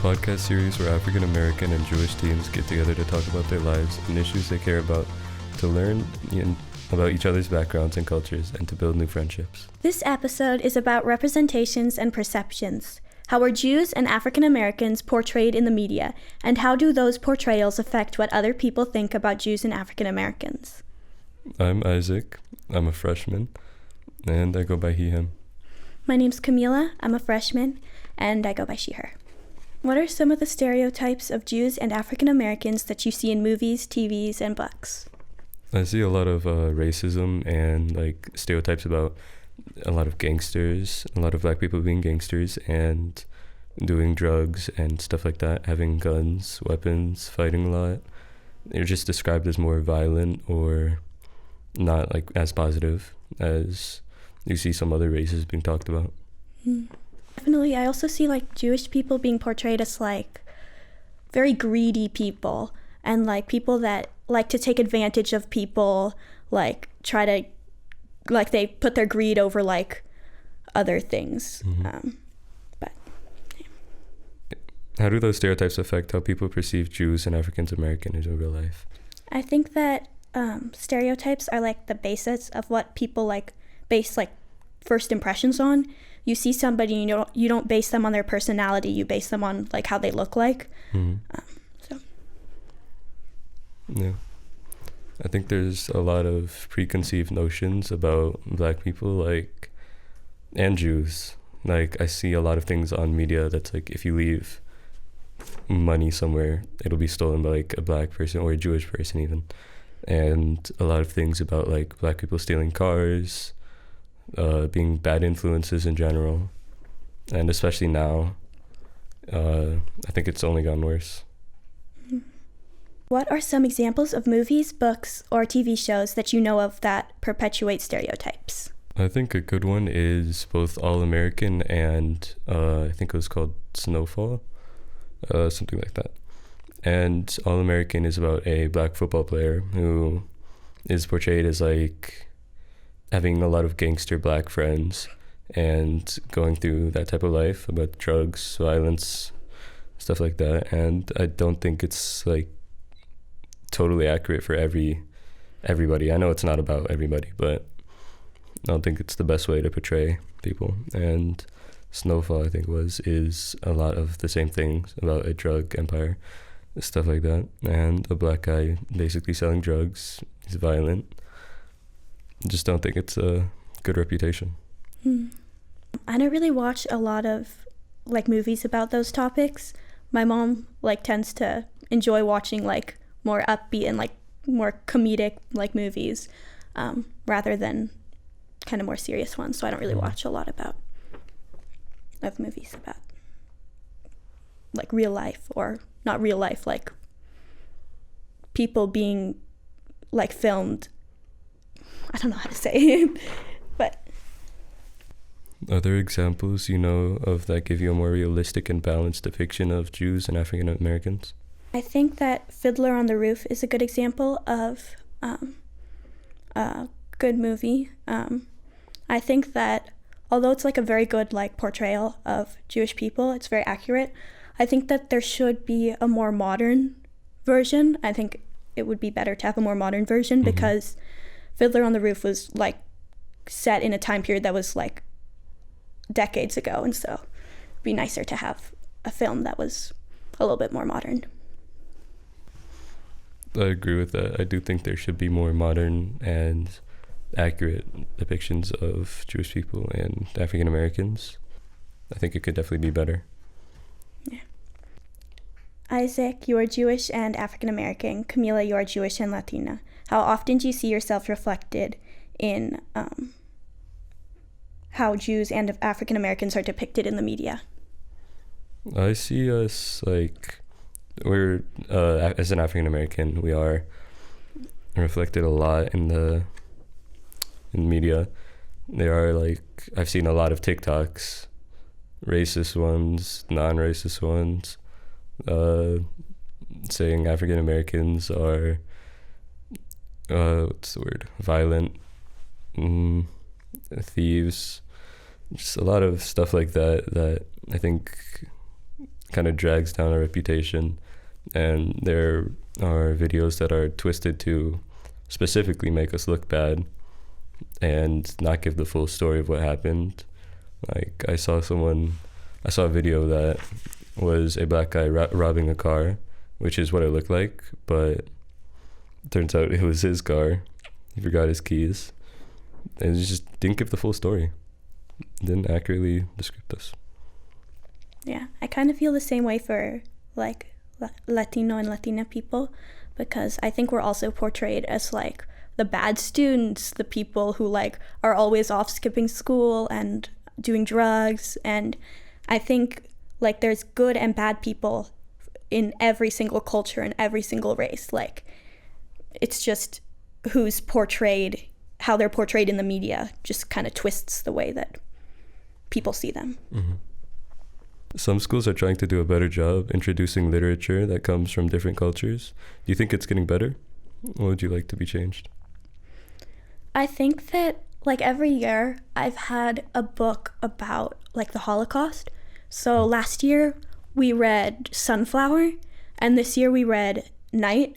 podcast series where African American and Jewish teens get together to talk about their lives and issues they care about, to learn about each other's backgrounds and cultures, and to build new friendships. This episode is about representations and perceptions. How are Jews and African Americans portrayed in the media, and how do those portrayals affect what other people think about Jews and African Americans? I'm Isaac. I'm a freshman, and I go by he, him. My name's Camila. I'm a freshman, and I go by she, her. What are some of the stereotypes of Jews and African Americans that you see in movies, TVs, and books? I see a lot of racism and stereotypes about a lot of gangsters, a lot of black people being gangsters and doing drugs and stuff like that, having guns, weapons, fighting a lot. They're just described as more violent or not as positive as you see some other races being talked about. Definitely. I also see Jewish people being portrayed as very greedy people, and people that like to take advantage of people, try to they put their greed over other things. Mm-hmm. How do those stereotypes affect how people perceive Jews and African Americans in real life? I think that stereotypes are the basis of what people base first impressions on. You see somebody, you don't base them on their personality. You base them on how they look like. Mm-hmm. Yeah. I think there's a lot of preconceived notions about black people, and Jews. I see a lot of things on media that's if you leave money somewhere, it'll be stolen by a black person or a Jewish person even. And a lot of things about black people stealing cars, being bad influences in general. And especially now, I think it's only gotten worse. What are some examples of movies, books, or TV shows that you know of that perpetuate stereotypes? I think a good one is both All-American and I think it was called Snowfall, something like that. And All-American is about a black football player who is portrayed as having a lot of gangster black friends and going through that type of life about drugs, violence, stuff like that. And I don't think it's totally accurate for everybody. I know it's not about everybody, but I don't think it's the best way to portray people. And Snowfall, I think is a lot of the same things about a drug empire, stuff like that, and a black guy basically selling drugs. He's violent. Just don't think it's a good reputation. I don't really watch a lot of movies about those topics. My mom tends to enjoy watching more upbeat and more comedic movies rather than kind of more serious ones. So I don't really watch a lot of movies about real life, or not real life, people being filmed. I don't know how to say it, but are there examples of that give you a more realistic and balanced depiction of Jews and African Americans? I think that Fiddler on the Roof is a good example of a good movie. I think that although it's a very good portrayal of Jewish people, it's very accurate. I think that there should be a more modern version. I think it would be better to have a more modern version, because Fiddler on the Roof was set in a time period that was decades ago, and so it'd be nicer to have a film that was a little bit more modern. I agree with that. I do think there should be more modern and accurate depictions of Jewish people and African Americans. I think it could definitely be better. Yeah. Isaac, you are Jewish and African American. Camila, you are Jewish and Latina. How often do you see yourself reflected in how Jews and African Americans are depicted in the media? I see us we're as an African American, we are reflected a lot in media. There are I've seen a lot of TikToks, racist ones, non-racist ones, saying African Americans are violent, thieves, just a lot of stuff like that I think kind of drags down our reputation, and there are videos that are twisted to specifically make us look bad and not give the full story of what happened. Like I saw a video that was a black guy robbing a car, which is what it looked like, but turns out it was his car. He forgot his keys, and he just didn't give the full story. Didn't accurately describe us. Yeah, I kind of feel the same way for like Latino and Latina people, because I think we're also portrayed as like the bad students, the people who like are always off skipping school and doing drugs. And I think like there's good and bad people in every single culture and every single race. Like it's just who's portrayed, how they're portrayed in the media just kind of twists the way that people see them. Mm-hmm. Some schools are trying to do a better job introducing literature that comes from different cultures. Do you think it's getting better? What would you like to be changed? I think that like every year I've had a book about like the Holocaust. So last year we read Sunflower, and this year we read Night.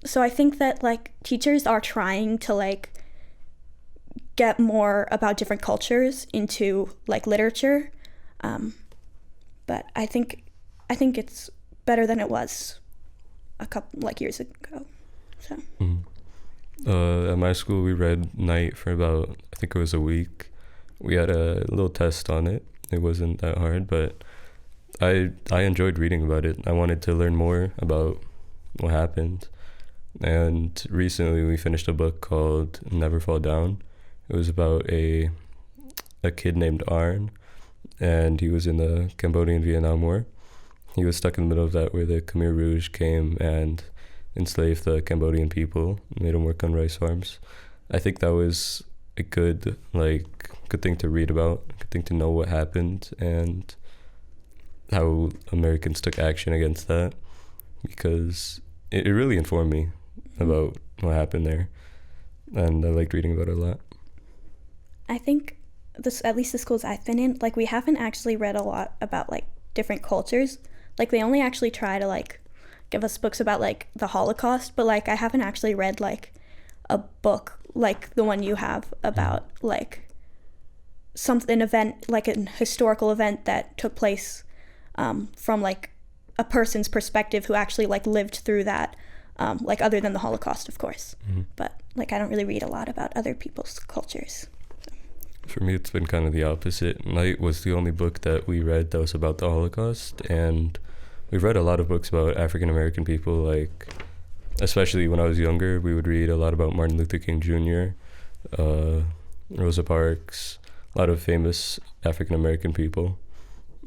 So I think that like teachers are trying to like get more about different cultures into like literature. But I think it's better than it was a couple like years ago. So. At my school, we read Night for about, I think it was a week. We had a little test on it. It wasn't that hard, but I enjoyed reading about it. I wanted to learn more about what happened. And recently we finished a book called Never Fall Down. It was about a kid named Arn, and he was in the Cambodian-Vietnam War. He was stuck in the middle of that, where the Khmer Rouge came and enslaved the Cambodian people, made them work on rice farms. I think that was a good thing to read about, a good thing to know what happened and how Americans took action against that, because it really informed me about what happened there, and I liked reading about it a lot. I think at least the schools I've been in, like we haven't actually read a lot about like different cultures. Like they only actually try to like give us books about like the Holocaust, but like I haven't actually read like a book like the one you have about like an event, like an historical event that took place from like a person's perspective who actually like lived through that, like other than the Holocaust, of course. Mm-hmm. But like I don't really read a lot about other people's cultures. For me, it's been kind of the opposite. Night was the only book that we read that was about the Holocaust, and we've read a lot of books about African American people, like especially when I was younger, we would read a lot about Martin Luther King Jr., Rosa Parks, a lot of famous African American people.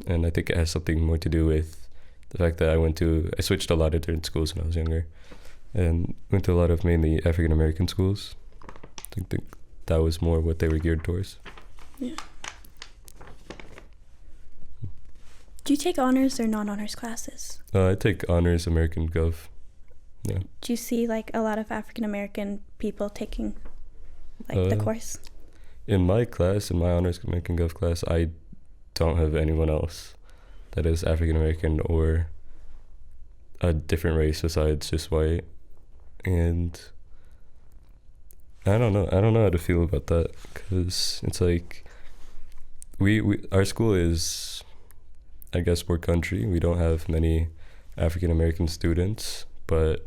And I think it has something more to do with the fact that I switched a lot of different schools when I was younger, and went to a lot of mainly African American schools. I think that was more what they were geared towards. Yeah. Do you take honors or non-honors classes? I take honors American Gov. Yeah. Do you see like a lot of African American people taking like the course? In my class, in my honors American Gov class, I don't have anyone else that is African American or a different race besides just white. And I don't know how to feel about that, because it's like our school is, I guess, poor country. We don't have many African American students, but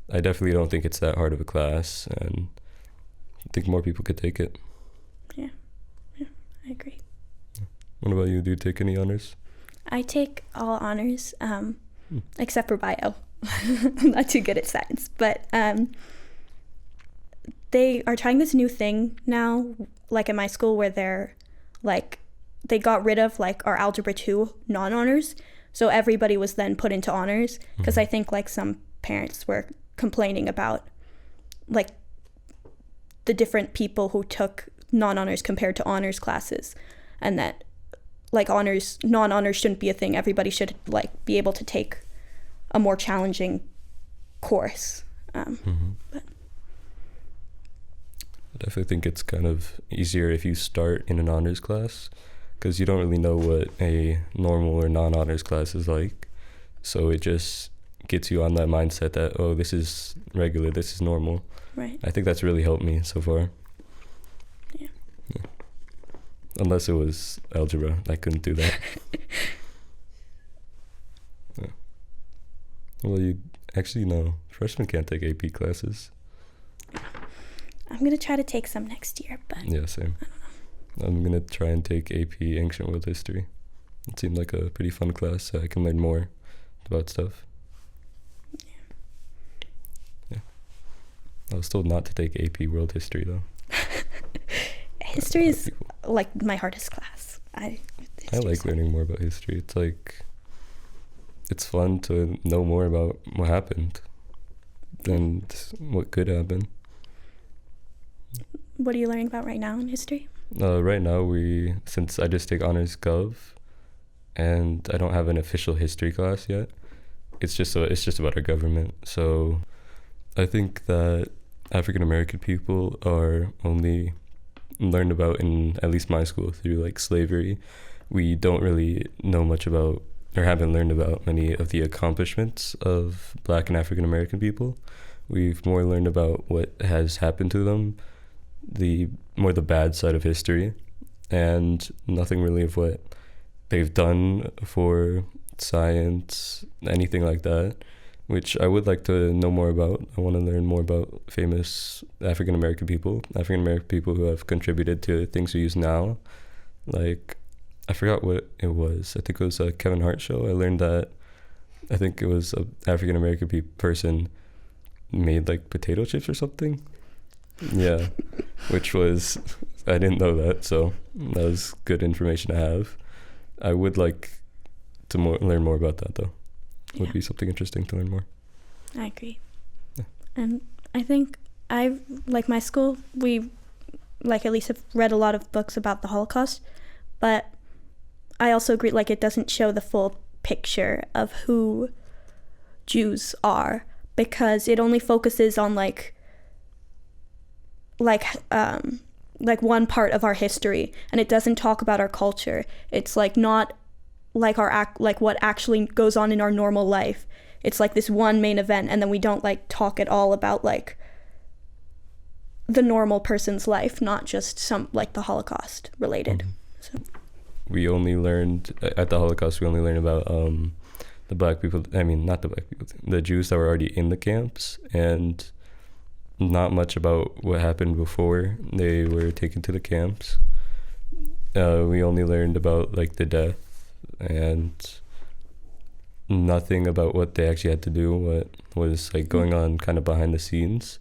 I definitely don't think it's that hard of a class, and I think more people could take it. Yeah, I agree. What about you? Do you take any honors? I take all honors, except for bio. I'm not too good at science, but they are trying this new thing now, like at my school, where they got rid of like our Algebra 2 non-honors, so everybody was then put into honors, because I think like some parents were complaining about like the different people who took non-honors compared to honors classes, and that like non-honors shouldn't be a thing. Everybody should like be able to take a more challenging course. But I definitely think it's kind of easier if you start in an honors class, because you don't really know what a normal or non-honors class is like. So it just gets you on that mindset that, oh, this is regular, this is normal. Right. I think that's really helped me so far. Yeah. Unless it was algebra, I couldn't do that. Yeah. Well, you actually no, freshmen can't take AP classes. I'm going to try to take some next year, but Yeah, same. I'm going to try and take AP Ancient World History. It seemed like a pretty fun class, so I can learn more about stuff. Yeah. I was told not to take AP World History, though. history is like my hardest class. I like learning more about history. It's like, it's fun to know more about what happened and what could happen. What are you learning about right now in history? Right now, since I just take honors gov, and I don't have an official history class yet, it's just about our government. So I think that African American people are only learned about, in at least my school, through like slavery. We don't really know much about, or haven't learned about, many of the accomplishments of Black and African American people. We've more learned about what has happened to them, the bad side of history, and nothing really of what they've done for science, anything like that, which I would like to know more about. I want to learn more about famous African American people who have contributed to things we use now. Like, I forgot what it was. I think it was a Kevin Hart show. I learned that, I think it was a African American person made like potato chips or something. Yeah, which was, I didn't know that, so that was good information to have. I would like to learn more about that, though. Would be something interesting to learn more. I agree. Yeah. And I think like my school, we like at least have read a lot of books about the Holocaust, but I also agree, like, it doesn't show the full picture of who Jews are, because it only focuses on like one part of our history, and it doesn't talk about our culture. It's like not like like what actually goes on in our normal life. It's like this one main event, and then we don't like talk at all about like the normal person's life, not just some like the Holocaust related. Mm-hmm. So we only learned at the Holocaust, we only learned about the Black people, I mean not the Black people, the Jews that were already in the camps, and not much about what happened before they were taken to the camps. We only learned about like the death, and nothing about what they actually had to do, what was like going on kind of behind the scenes.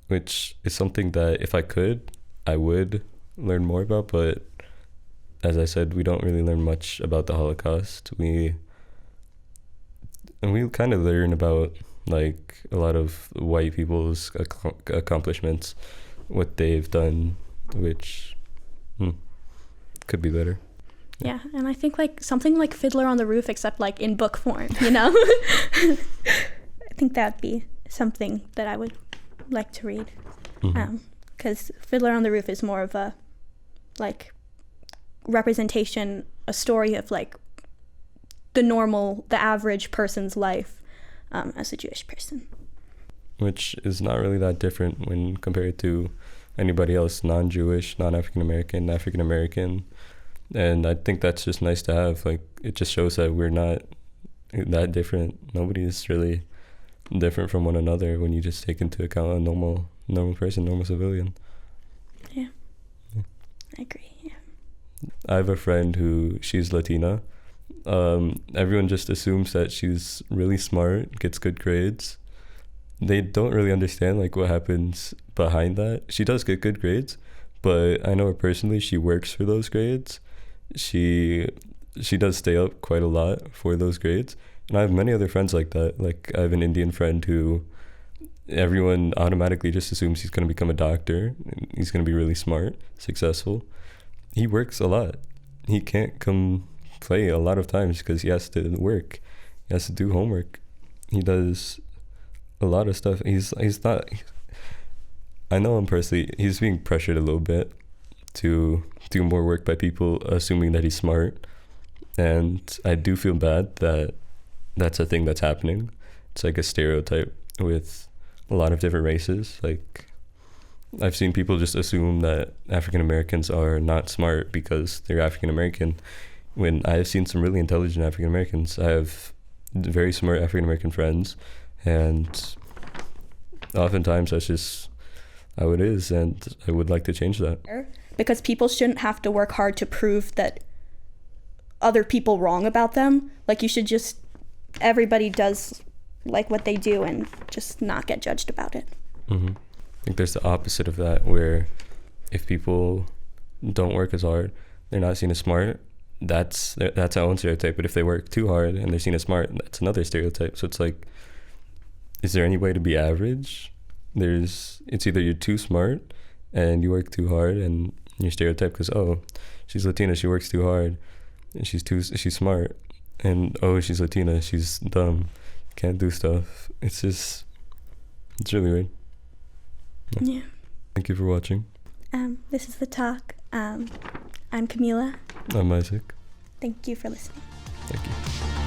Which is something that if I could, I would learn more about, but as I said, we don't really learn much about the Holocaust. We kind of learn about like a lot of white people's accomplishments, what they've done, which could be better. Yeah, and I think like something like Fiddler on the Roof, except like in book form, you know? I think that'd be something that I would like to read. Because Fiddler on the Roof is more of a like representation, a story of like the average person's life as a Jewish person. Which is not really that different when compared to anybody else, non-Jewish, non-African American, African American. And I think that's just nice to have. Like, it just shows that we're not that different. Nobody is really different from one another when you just take into account a normal person, normal civilian. Yeah. I agree. Yeah. I have a friend she's Latina. Everyone just assumes that she's really smart, gets good grades. They don't really understand like what happens behind that. She does get good grades, but I know her personally. She works for those grades. She does stay up quite a lot for those grades. And I have many other friends like that. Like, I have an Indian friend who everyone automatically just assumes he's going to become a doctor. He's going to be really smart, successful. He works a lot. He can't come play a lot of times because he has to work. He has to do homework. He does a lot of stuff. He's not, I know him personally. He's being pressured a little bit to do more work by people assuming that he's smart. And I do feel bad that that's a thing that's happening. It's like a stereotype with a lot of different races. Like, I've seen people just assume that African Americans are not smart because they're African American, when I've seen some really intelligent African Americans. I have very smart African American friends, and oftentimes that's just how it is, and I would like to change that. Because people shouldn't have to work hard to prove that other people wrong about them. Like, you should just, everybody does like what they do and just not get judged about it. Mm-hmm. I think there's the opposite of that, where if people don't work as hard, they're not seen as smart. That's our own stereotype. But if they work too hard and they're seen as smart, that's another stereotype. So it's like, is there any way to be average? It's either you're too smart and you work too hard and you're stereotyped because, oh, she's Latina, she works too hard, and she's smart, and oh, she's Latina, she's dumb, can't do stuff. It's really weird. Yeah. Thank you for watching. This is The Talk. I'm Camila. I'm Isaac. Thank you for listening. Thank you.